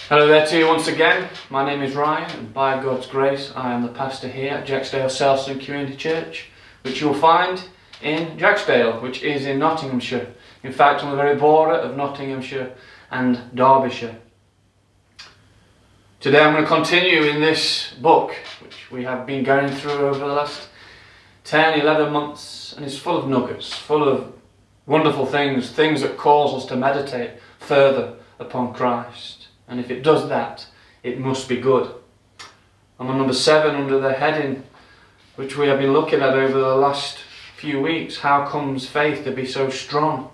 Hello there to you once again. My name is Ryan, and by God's grace I am the pastor here at Jacksdale Selston Community Church, which you'll find in Jacksdale, which is in Nottinghamshire. In fact, on the very border of Nottinghamshire and Derbyshire. Today I'm going to continue in this book, which we have been going through over the last 10, 11 months, and it's full of nuggets, full of wonderful things that cause us to meditate further upon Christ. And if it does that, it must be good. I'm on number 7 under the heading which we have been looking at over the last few weeks. How comes faith to be so strong?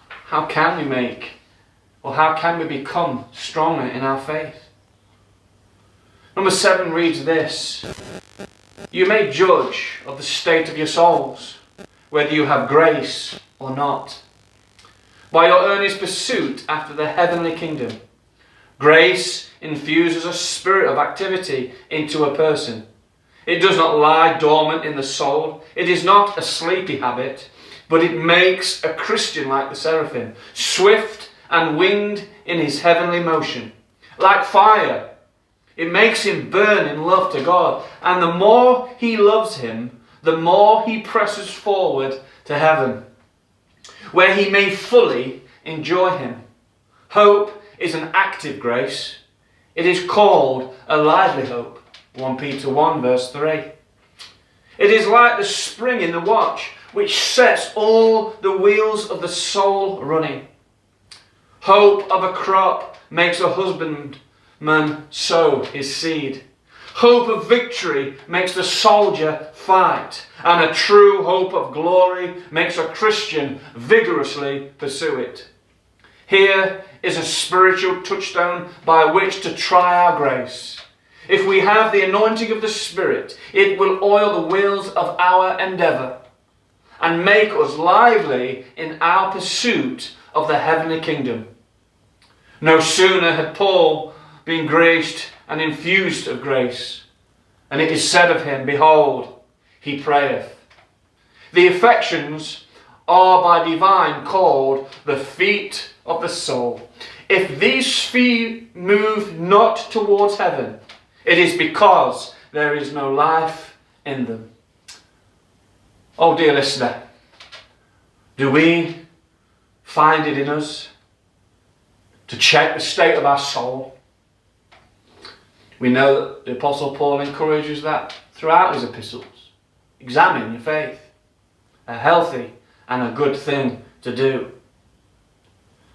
How can we become stronger in our faith? Number 7 reads this: you may judge of the state of your souls, whether you have grace or not, by your earnest pursuit after the heavenly kingdom. Grace infuses a spirit of activity into a person. It does not lie dormant in the soul. It is not a sleepy habit, but it makes a Christian like the seraphim, swift and winged in his heavenly motion. Like fire, it makes him burn in love to God. And the more he loves him, the more he presses forward to heaven, where he may fully enjoy him. Hope is an active grace. It is called a lively hope. 1 Peter 1 verse 3. It is like the spring in the watch, which sets all the wheels of the soul running. Hope of a crop makes a husbandman sow his seed. Hope of victory makes the soldier fight. And a true hope of glory makes a Christian vigorously pursue it. Here is a spiritual touchstone by which to try our grace. If we have the anointing of the Spirit, it will oil the wheels of our endeavour and make us lively in our pursuit of the heavenly kingdom. No sooner had Paul been graced and infused of grace, and it is said of him, behold, he prayeth. The affections are by divine called the feet of the soul. If these feet move not towards heaven, it is because there is no life in them. Oh dear listener, do we find it in us to check the state of our soul? We know that the Apostle Paul encourages that throughout his epistles. Examine your faith. A healthy and a good thing to do.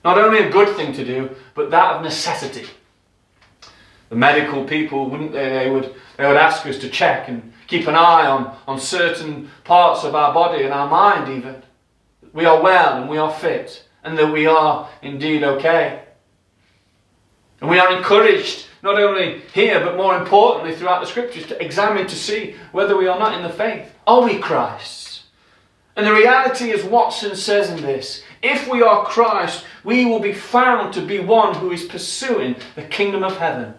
Not only a good thing to do, but that of necessity. The medical people, wouldn't they? They would ask us to check and keep an eye on certain parts of our body and our mind even. We are well and we are fit, and that we are indeed okay. And we are encouraged, not only here, but more importantly throughout the scriptures, to examine to see whether we are not in the faith. Are we Christ's? And the reality is, Watson says in this, if we are Christ, we will be found to be one who is pursuing the kingdom of heaven.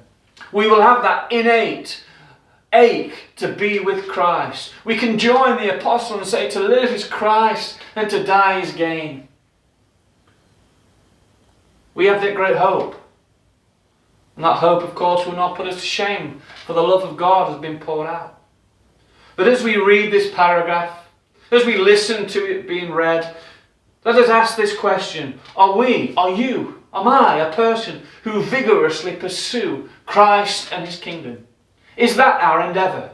We will have that innate ache to be with Christ. We can join the apostle and say to live is Christ and to die is gain. We have that great hope. And that hope, of course, will not put us to shame, for the love of God has been poured out. But as we read this paragraph, as we listen to it being read, let us ask this question: am I a person who vigorously pursue Christ and his kingdom? Is that our endeavour?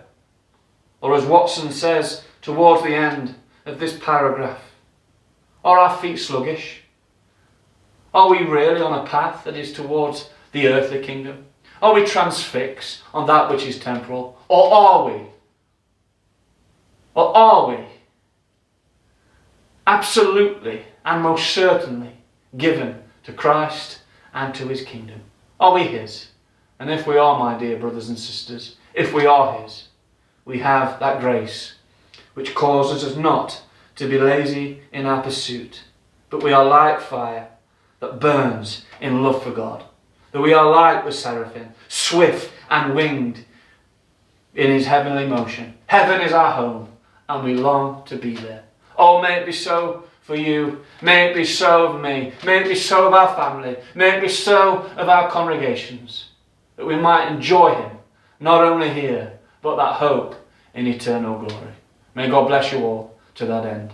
Or as Watson says towards the end of this paragraph, are our feet sluggish? Are we really on a path that is towards the earthly kingdom? Are we transfixed on that which is temporal? Or are we absolutely and most certainly given to Christ and to his kingdom? Are we his? And if we are, my dear brothers and sisters, if we are his, we have that grace which causes us not to be lazy in our pursuit, but we are like fire that burns in love for God. That we are like the seraphim, swift and winged in his heavenly motion. Heaven is our home, and we long to be there. Oh, may it be so for you. May it be so of me. May it be so of our family. May it be so of our congregations, that we might enjoy him, not only here, but that hope in eternal glory. May God bless you all to that end.